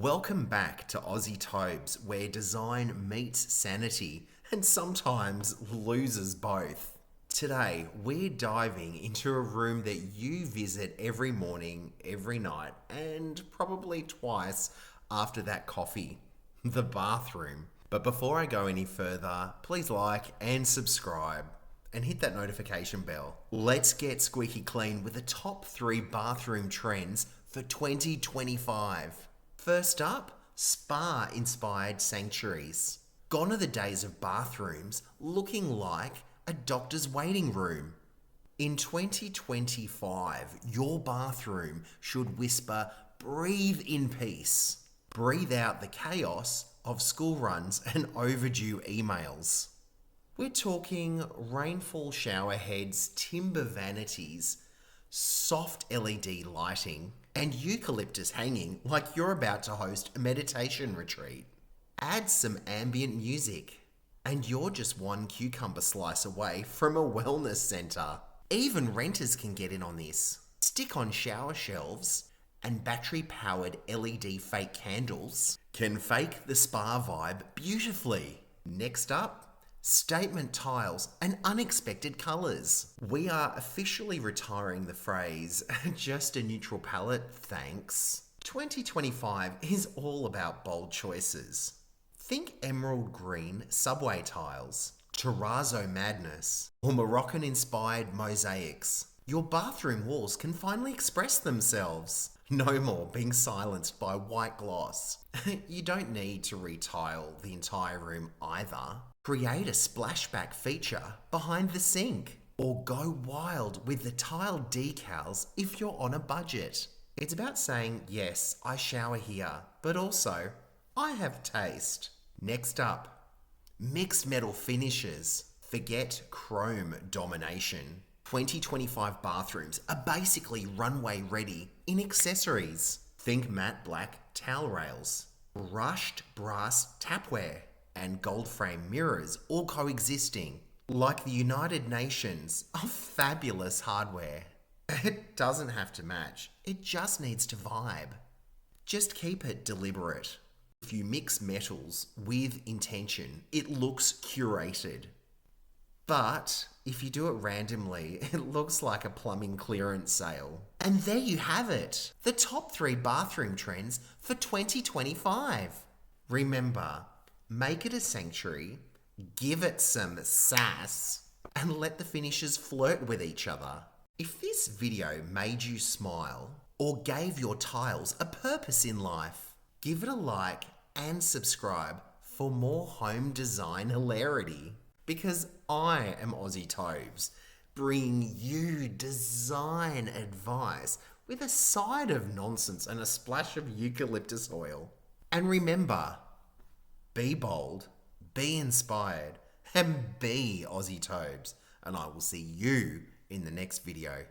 Welcome back to Aussie Tobes, where design meets sanity and sometimes loses both. Today, we're diving into a room that you visit every morning, every night, and probably twice after that coffee, the bathroom. But before I go any further, please like and subscribe and hit that notification bell. Let's get squeaky clean with the top 3 bathroom trends for 2025. First up, spa-inspired sanctuaries. Gone are the days of bathrooms looking like a doctor's waiting room. In 2025, your bathroom should whisper, "Breathe in peace." Breathe out the chaos of school runs and overdue emails. We're talking rainfall shower heads, timber vanities, soft LED lighting, and eucalyptus hanging like you're about to host a meditation retreat. Add some ambient music, and you're just one cucumber slice away from a wellness centre. Even renters can get in on this. Stick on shower shelves, and battery-powered LED fake candles can fake the spa vibe beautifully. Next up, statement tiles and unexpected colours. We are officially retiring the phrase, "just a neutral palette, thanks." 2025 is all about bold choices. Think emerald green subway tiles, terrazzo madness, or Moroccan-inspired mosaics. Your bathroom walls can finally express themselves. No more being silenced by white gloss. You don't need to retile the entire room either. Create a splashback feature behind the sink, or go wild with the tile decals if you're on a budget. It's about saying, yes, I shower here, but also, I have taste. Next up, mixed metal finishes. Forget chrome domination. 2025 bathrooms are basically runway ready in accessories. Think matte black towel rails, brushed brass tapware, and gold frame mirrors all coexisting like the United Nations of fabulous hardware. It doesn't have to match, it just needs to vibe. Just keep it deliberate. If you mix metals with intention, it looks curated. But if you do it randomly, it looks like a plumbing clearance sale. And there you have it, the top 3 bathroom trends for 2025. Remember, make it a sanctuary, give it some sass, and let the finishes flirt with each other. If this video made you smile or gave your tiles a purpose in life, give it a like and subscribe for more home design hilarity. Because I am Aussie Tobes, bringing you design advice with a side of nonsense and a splash of eucalyptus oil. And remember, be bold, be inspired, and be Aussie Tobes. And I will see you in the next video.